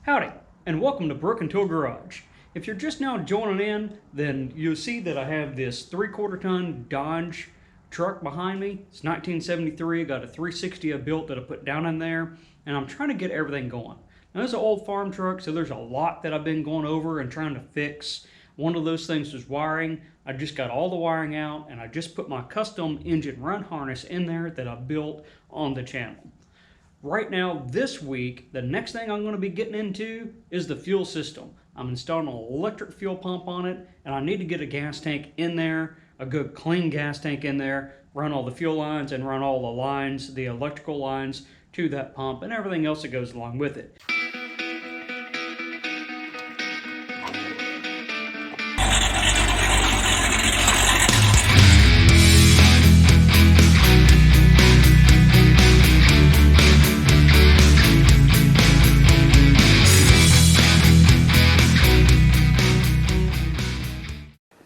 Howdy, and welcome to Brook and Tool Garage. If you're just now joining in, then you'll see that I have this 3/4 ton Dodge truck behind me. It's 1973, got a 360 I built that I put down in there, and I'm trying to get everything going. Now this is an old farm truck, so there's a lot that I've been going over and trying to fix. One of those things was wiring. I just got all the wiring out, and I just put my custom engine run harness in there that I built on the channel. Right now, this week, the next thing I'm going to be getting into is the fuel system. I'm installing an electric fuel pump on it, and I need to get a gas tank in there, a good clean gas tank in there, run all the fuel lines and run all the lines, the electrical lines to that pump and everything else that goes along with it.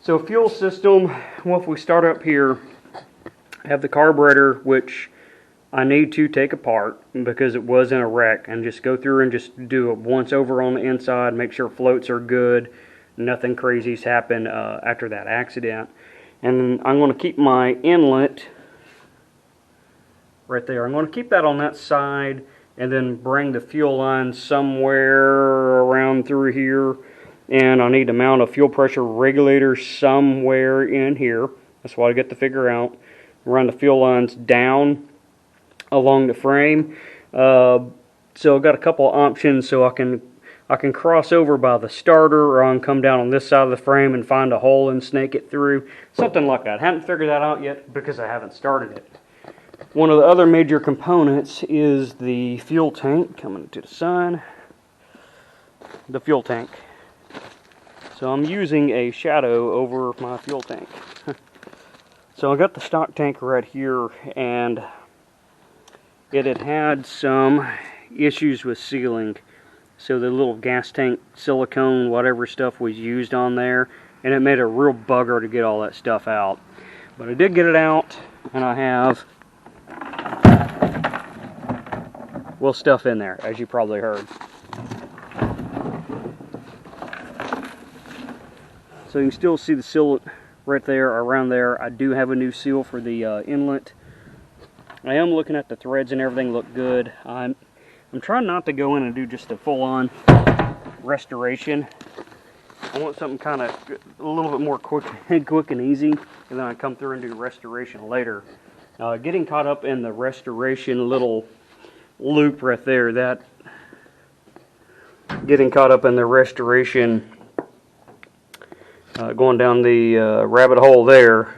So fuel system, well, if we start up here, I have the carburetor, which I need to take apart because it was in a wreck, and just go through and just do it once over on the inside, make sure floats are good, nothing crazy's happened after that accident. And I'm going to keep my inlet right there. I'm going to keep that on that side and then bring the fuel line somewhere around through here. And I need to mount a fuel pressure regulator somewhere in here. That's what I get to figure out. Run the fuel lines down along the frame. So I've got a couple of options. So I can cross over by the starter, or I can come down on this side of the frame and find a hole and snake it through. Something like that. I haven't figured that out yet because I haven't started it. One of the other major components is the fuel tank. Coming to the sun. The fuel tank. So I'm using a shadow over my fuel tank. So I got the stock tank right here, and it had some issues with sealing. So the little gas tank silicone, whatever stuff was used on there, and it made a real bugger to get all that stuff out. But I did get it out, and I have, well, stuff in there, as you probably heard. So you can still see the seal right there, around there. I do have a new seal for the inlet. I am looking at the threads and everything look good. I'm trying not to go in and do just a full-on restoration. I want something kind of a little bit more quick and easy, and then I come through and do restoration later. Getting caught up in the restoration little loop right there, getting caught up in the restoration going down the rabbit hole there,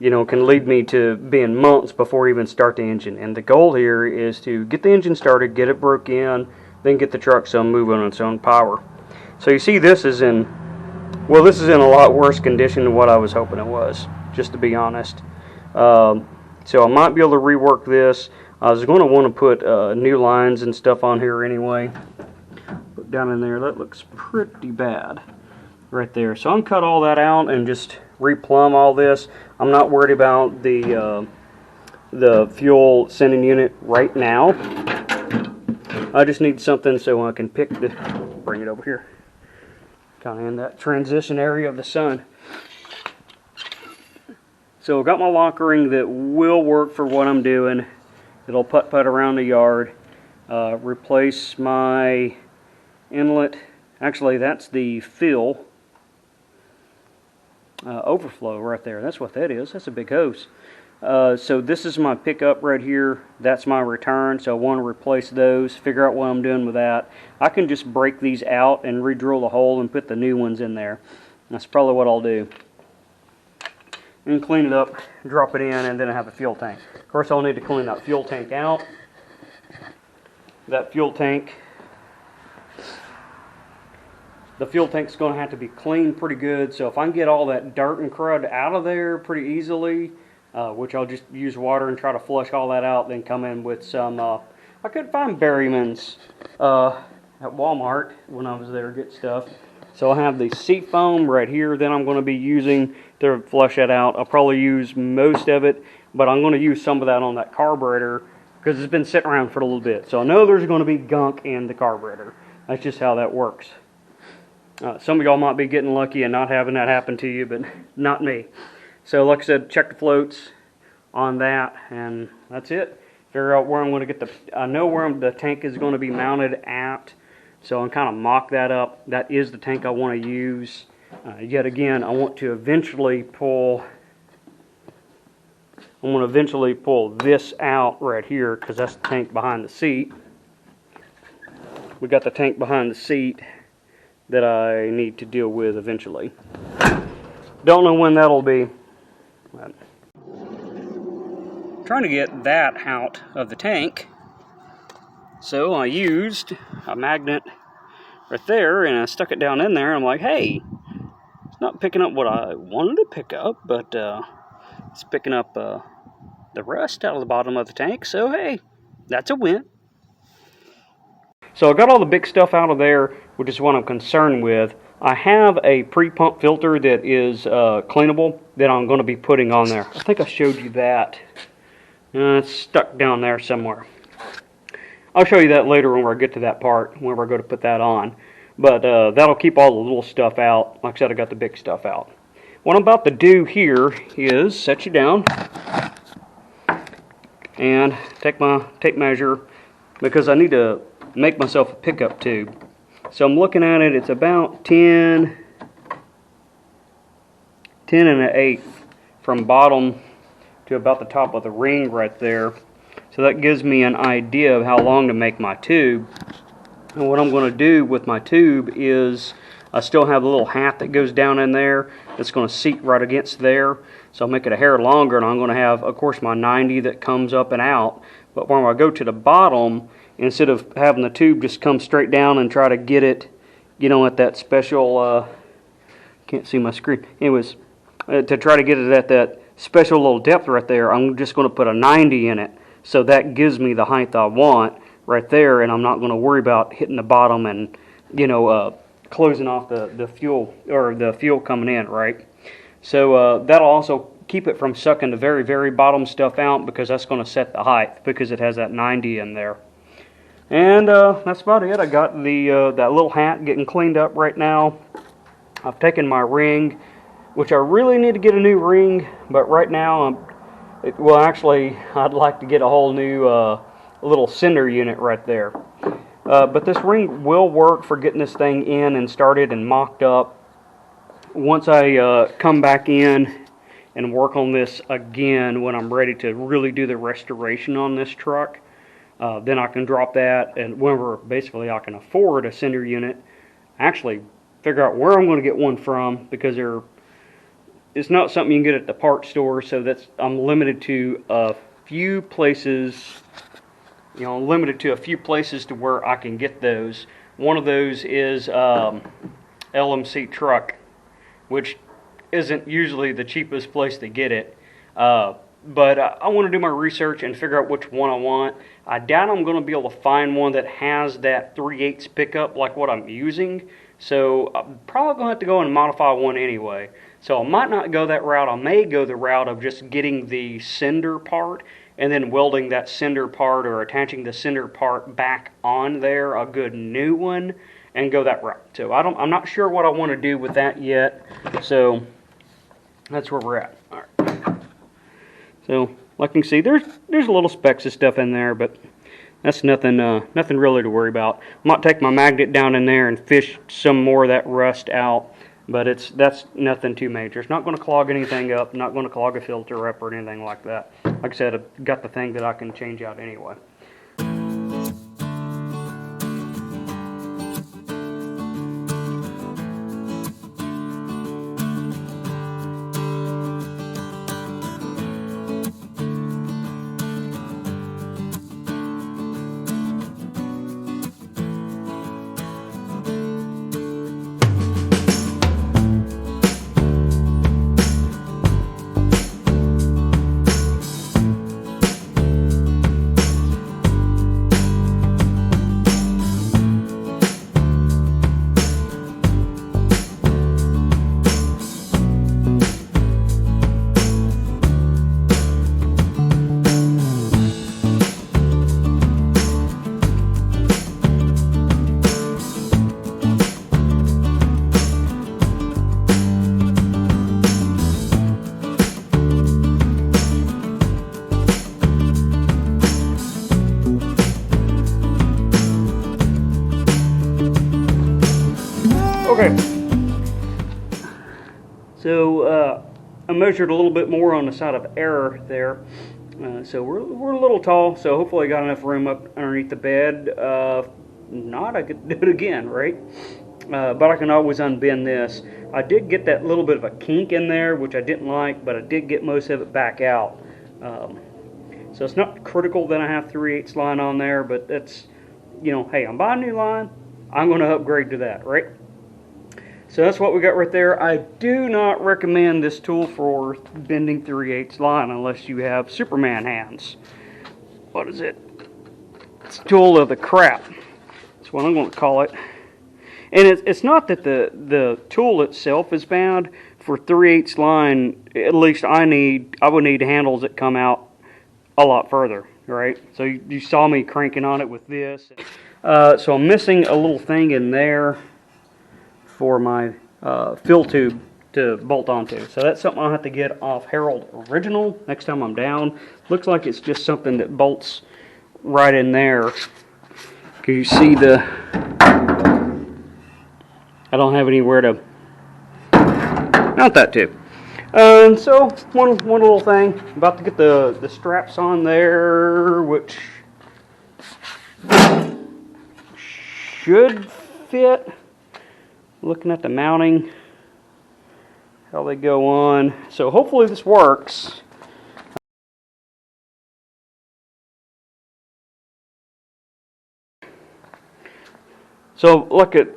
can lead me to being months before I even start the engine. And the goal here is to get the engine started, get it broke in, then get the truck some moving on its own power. So you see this is in a lot worse condition than what I was hoping it was, just to be honest. So I might be able to rework this. I was going to want to put new lines and stuff on here anyway. Put down in there, that looks pretty bad. Right there. So I'm cut all that out and just replumb all this. I'm not worried about the fuel sending unit right now. I just need something so I can bring it over here. Kind of in that transition area of the sun. So I've got my lock ring that will work for what I'm doing. It'll putt-putt around the yard. Replace my inlet. Actually, that's the fill. Overflow right there. That's what that is. That's a big hose. So this is my pickup right here. That's my return. So I want to replace those. Figure out what I'm doing with that. I can just break these out and re-drill the hole and put the new ones in there. That's probably what I'll do. And clean it up, drop it in, and then I have a fuel tank. Of course, I'll need to clean that fuel tank out. That fuel tank. The fuel tank's going to have to be cleaned pretty good, so if I can get all that dirt and crud out of there pretty easily, which I'll just use water and try to flush all that out, then come in with some, I could find Berryman's at Walmart when I was there to get stuff. So I have the seat foam right here that I'm going to be using to flush that out. I'll probably use most of it, but I'm going to use some of that on that carburetor because it's been sitting around for a little bit. So I know there's going to be gunk in the carburetor. That's just how that works. Some of y'all might be getting lucky and not having that happen to you, but not me. So like I said, check the floats on that, and that's it. Figure out where I'm going to get I know where the tank is going to be mounted at, so I'm kind of mock that up. That is the tank I want to use. Yet again, I want to eventually pull this out right here, because that's the tank behind the seat. We got the tank behind the seat that I need to deal with eventually. Don't know when that'll be. But trying to get that out of the tank, so I used a magnet right there and I stuck it down in there. I'm like, hey, it's not picking up what I wanted to pick up, but it's picking up the rust out of the bottom of the tank, so hey, that's a win. So I got all the big stuff out of there, which is what I'm concerned with. I have a pre-pump filter that is cleanable that I'm going to be putting on there. I think I showed you that. It's stuck down there somewhere. I'll show you that later when I get to that part, whenever I go to put that on. But that'll keep all the little stuff out. Like I said, I got the big stuff out. What I'm about to do here is set you down and take my tape measure, because I need to make myself a pickup tube. So I'm looking at it, it's about 10 1/8 from bottom to about the top of the ring right there. So that gives me an idea of how long to make my tube. And what I'm going to do with my tube is, I still have a little hat that goes down in there that's going to seat right against there. So I'll make it a hair longer, and I'm going to have, of course, my 90 that comes up and out. But when I go to the bottom, instead of having the tube just come straight down and try to get it, you know, at that special, can't see my screen. Anyways, to try to get it at that special little depth right there, I'm just going to put a 90 in it. So that gives me the height I want right there, and I'm not going to worry about hitting the bottom and, you know, closing off the fuel, or the fuel coming in, right? So that'll also keep it from sucking the very, very bottom stuff out, because that's going to set the height, because it has that 90 in there. And that's about it. I got the that little hat getting cleaned up right now. I've taken my ring, which I really need to get a new ring, but right now well, actually, I'd like to get a whole new little sender unit right there. But this ring will work for getting this thing in and started and mocked up. Once I come back in and work on this again, when I'm ready to really do the restoration on this truck, then I can drop that, and whenever basically I can afford a sender unit, actually figure out where I'm going to get one from, because it's not something you can get at the parts store, so I'm limited to a few places. You know, I'm limited to a few places to where I can get those. One of those is LMC Truck, which isn't usually the cheapest place to get it. But I want to do my research and figure out which one I want. I doubt I'm going to be able to find one that has that 3/8 pickup like what I'm using. So I'm probably going to have to go and modify one anyway. So I might not go that route. I may go the route of just getting the sender part and then welding that sender part, or attaching the sender part back on there, a good new one, and go that route. So I'm not sure what I want to do with that yet. So that's where we're at. All right. So like you can see, there's a little specks of stuff in there, but that's nothing really to worry about. I might take my magnet down in there and fish some more of that rust out, but that's nothing too major. It's not going to clog anything up, not going to clog a filter up or anything like that. Like I said, I've got the thing that I can change out anyway. Okay. So I measured a little bit more on the side of error there. So we're a little tall, so hopefully I got enough room up underneath the bed. Not, I could do it again, right? But I can always unbend this. I did get that little bit of a kink in there, which I didn't like, but I did get most of it back out. So it's not critical that I have 3/8 line on there, but that's, you know, hey, I'm buying a new line, I'm going to upgrade to that, right? So that's what we got right there. I do not recommend this tool for bending 3/8 line unless you have Superman hands. What is it? It's a tool of the crap. That's what I'm going to call it. And it's not that the tool itself is bad. For 3/8 line, at least I would need handles that come out a lot further, right? So you saw me cranking on it with this. So I'm missing a little thing in there for my fill tube to bolt onto. So that's something I'll have to get off Herald Original next time I'm down. Looks like it's just something that bolts right in there. Can you see the... I don't have anywhere to mount that to. And so one little thing, about to get the straps on there, which should fit. Looking at the mounting, how they go on. So hopefully this works. So look at,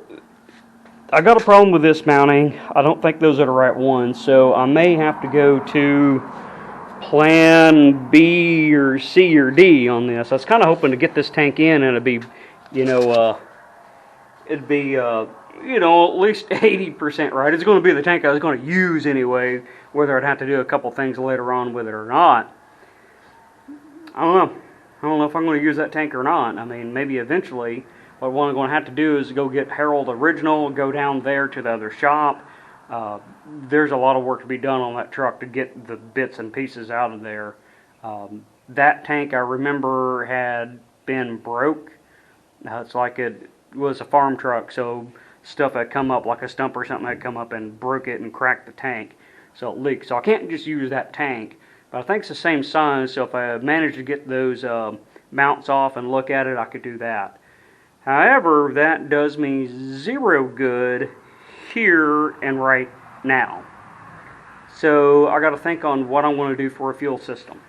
I got a problem with this mounting. I don't think those are the right ones, so I may have to go to plan B or C or D on this. I was kind of hoping to get this tank in and it'd be, you know, you know, at least 80% right. It's going to be the tank I was going to use anyway, whether I'd have to do a couple things later on with it or not. I don't know. I don't know if I'm going to use that tank or not. I mean, maybe eventually. What I'm going to have to do is go get Herald Original, go down there to the other shop. There's a lot of work to be done on that truck to get the bits and pieces out of there. That tank I remember had been broke. It's like it was a farm truck, so stuff had come up, like a stump or something had come up and broke it and cracked the tank, so it leaked. So I can't just use that tank, but I think it's the same size, so if I manage to get those mounts off and look at it, I could do that. However, that does me zero good here and right now. So I got to think on what I'm going to do for a fuel system.